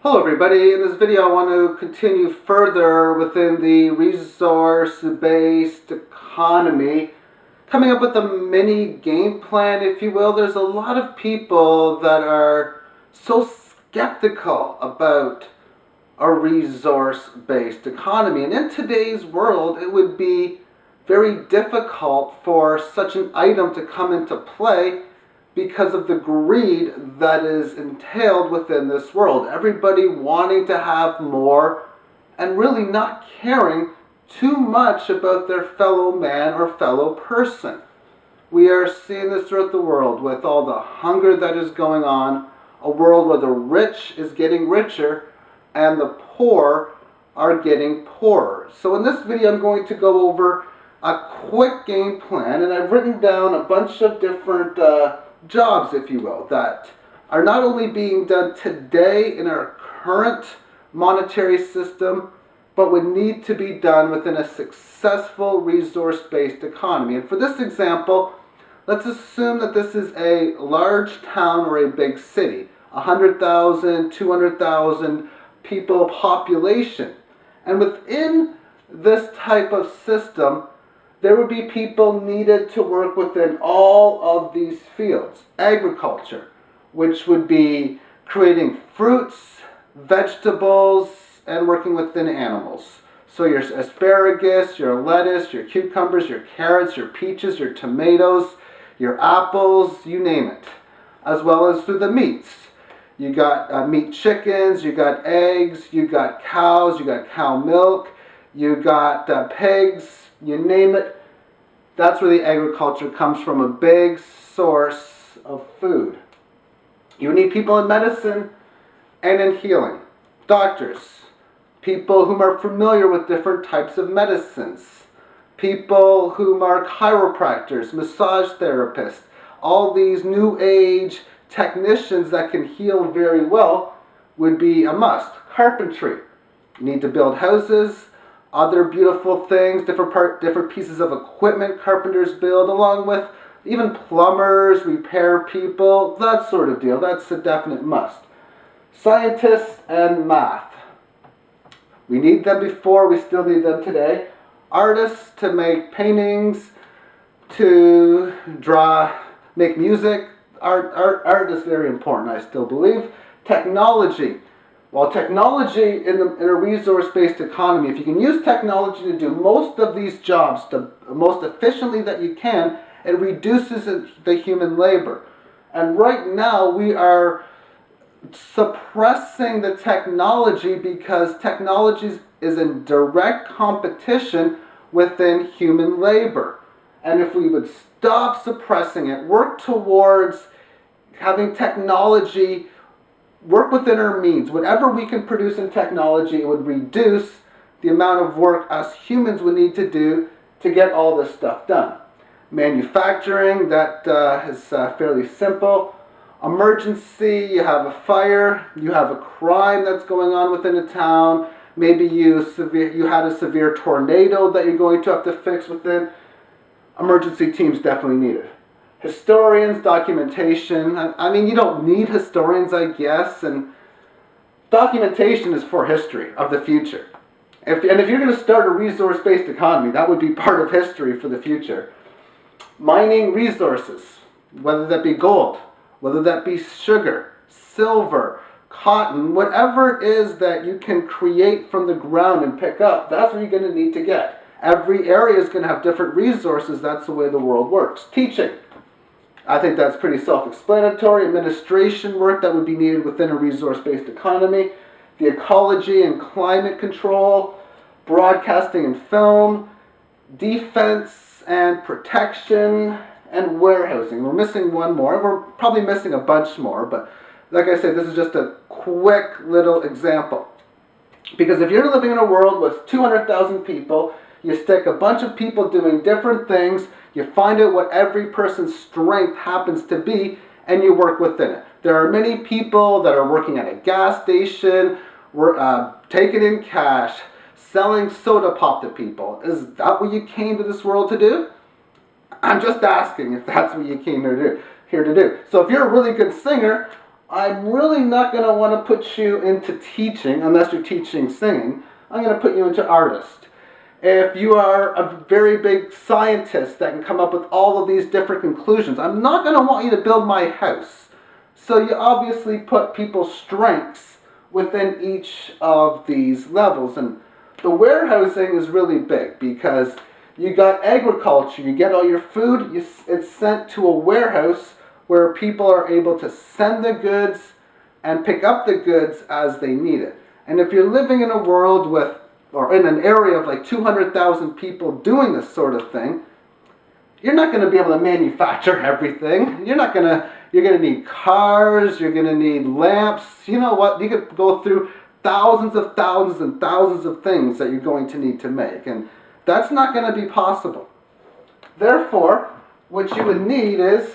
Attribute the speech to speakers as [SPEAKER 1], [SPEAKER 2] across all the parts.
[SPEAKER 1] Hello everybody, in this video I want to continue further within the resource-based economy, coming up with a mini game plan, if you will. There's a lot of people that are so skeptical about a resource-based economy, and in today's world it would be very difficult for such an item to come into play because of the greed that is entailed within this world. Everybody wanting to have more and really not caring too much about their fellow man or fellow person. We are seeing this throughout the world with all the hunger that is going on, a world where the rich is getting richer and the poor are getting poorer. So in this video I'm going to go over a quick game plan, and I've written down a bunch of different jobs, if you will, that are not only being done today in our current monetary system, but would need to be done within a successful resource-based economy. And for this example, let's assume that this is a large town or a big city, 100,000, 200,000 people population. And within this type of system, there would be people needed to work within all of these fields. Agriculture, which would be creating fruits, vegetables, and working within animals. So your asparagus, your lettuce, your cucumbers, your carrots, your peaches, your tomatoes, your apples, you name it. As well as through the meats. You got meat chickens, you got eggs, you got cows, you got cow milk, you got pigs, you name it. That's where the agriculture comes from, a big source of food. You need people in medicine and in healing. Doctors, people whom are familiar with different types of medicines, people whom are chiropractors, massage therapists, all these new age technicians that can heal very well would be a must. Carpentry, you need to build houses, other beautiful things, different pieces of equipment carpenters build, along with even plumbers, repair people, that sort of deal. That's a definite must. Scientists and math. We need them before, we still need them today. Artists to make paintings, to draw, make music. Art is very important, I still believe. Technology. Well, technology in a resource-based economy, if you can use technology to do most of these jobs the most efficiently that you can, it reduces the human labor. And right now we are suppressing the technology because technology is in direct competition within human labor. And if we would stop suppressing it, work towards having technology work within our means. Whatever we can produce in technology, it would reduce the amount of work us humans would need to do to get all this stuff done. Manufacturing, that is fairly simple. Emergency, you have a fire, you have a crime that's going on within a town, maybe you had a severe tornado that you're going to have to fix within. Emergency teams definitely needed. Historians, documentation. I mean, you don't need historians, I guess, and documentation is for history of the future. And if you're going to start a resource-based economy, that would be part of history for the future. Mining resources, whether that be gold, whether that be sugar, silver, cotton, whatever it is that you can create from the ground and pick up, that's what you're going to need to get. Every area is going to have different resources. That's the way the world works. Teaching. I think that's pretty self-explanatory. Administration work that would be needed within a resource-based economy. The ecology and climate control. Broadcasting and film. Defense and protection. And warehousing. We're missing one more. We're probably missing a bunch more. But like I said, this is just a quick little example. Because if you're living in a world with 200,000 people, you stick a bunch of people doing different things, you find out what every person's strength happens to be, and you work within it. There are many people that are working at a gas station, taking in cash, selling soda pop to people. Is that what you came to this world to do? I'm just asking if that's what you came here to do. So if you're a really good singer, I'm really not going to want to put you into teaching, unless you're teaching singing. I'm going to put you into artist. If you are a very big scientist that can come up with all of these different conclusions, I'm not going to want you to build my house. So you obviously put people's strengths within each of these levels. And the warehousing is really big because you got agriculture, you get all your food, it's sent to a warehouse where people are able to send the goods and pick up the goods as they need it. And if you're living in a world with, or in an area of like 200,000 people doing this sort of thing, you're not going to be able to manufacture everything. You're going to need cars, you're going to need lamps. You know what? You could go through thousands and thousands of things that you're going to need to make. And that's not going to be possible. Therefore, what you would need is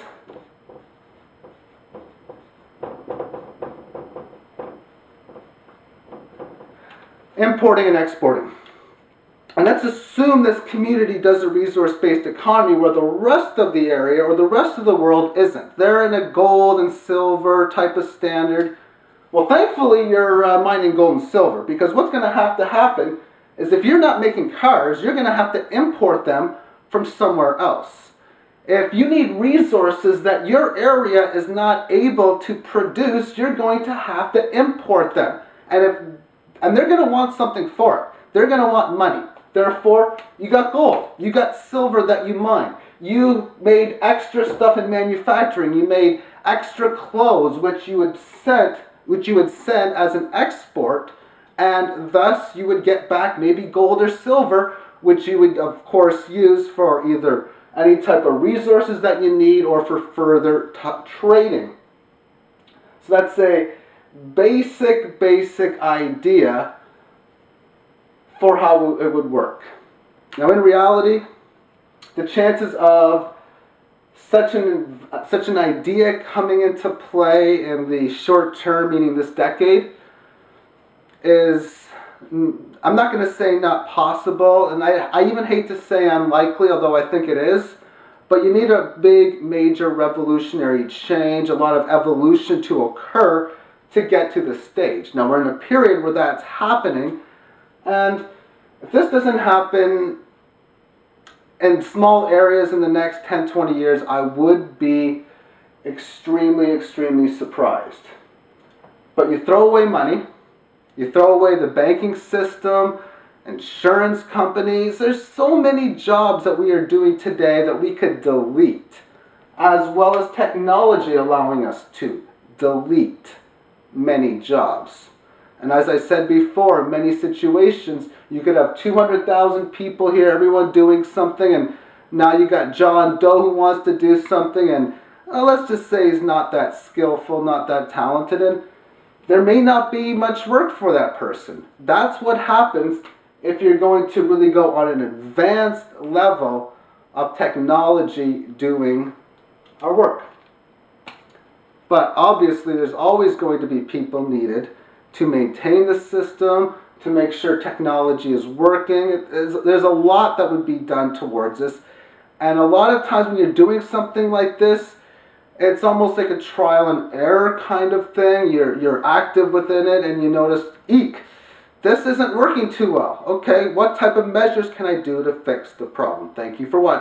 [SPEAKER 1] importing and exporting. And let's assume this community does a resource-based economy where the rest of the area or the rest of the world isn't. They're in a gold and silver type of standard. Well, thankfully you're mining gold and silver, because what's going to happen is if you're not making cars, you're going to have to import them from somewhere else. If you need resources that your area is not able to produce, you're going to have to import them. And they're going to want something for it. They're going to want money. Therefore, you got gold, you got silver that you mine. You made extra stuff in manufacturing. You made extra clothes, which you would send as an export, and thus you would get back maybe gold or silver, which you would of course use for either any type of resources that you need or for further trading. So that's a basic idea for how it would work. Now in reality, the chances of such an idea coming into play in the short term, meaning this decade, is, I'm not going to say not possible, and I even hate to say unlikely, although I think it is, but you need a big major revolutionary change, a lot of evolution to occur to get to this stage. Now we're in a period where that's happening, and if this doesn't happen in small areas in the next 10-20 years, I would be extremely surprised. But you throw away money, you throw away the banking system, insurance companies, there's so many jobs that we are doing today that we could delete, as well as technology allowing us to delete many jobs. And as I said before, in many situations, you could have 200,000 people here, everyone doing something, and now you got John Doe who wants to do something, and let's just say he's not that skillful, not that talented, and there may not be much work for that person. That's what happens if you're going to really go on an advanced level of technology doing our work. But obviously there's always going to be people needed to maintain the system, to make sure technology is working. There's a lot that would be done towards this. And a lot of times when you're doing something like this, it's almost like a trial and error kind of thing. You're active within it and you notice, eek, this isn't working too well. Okay, what type of measures can I do to fix the problem? Thank you for watching.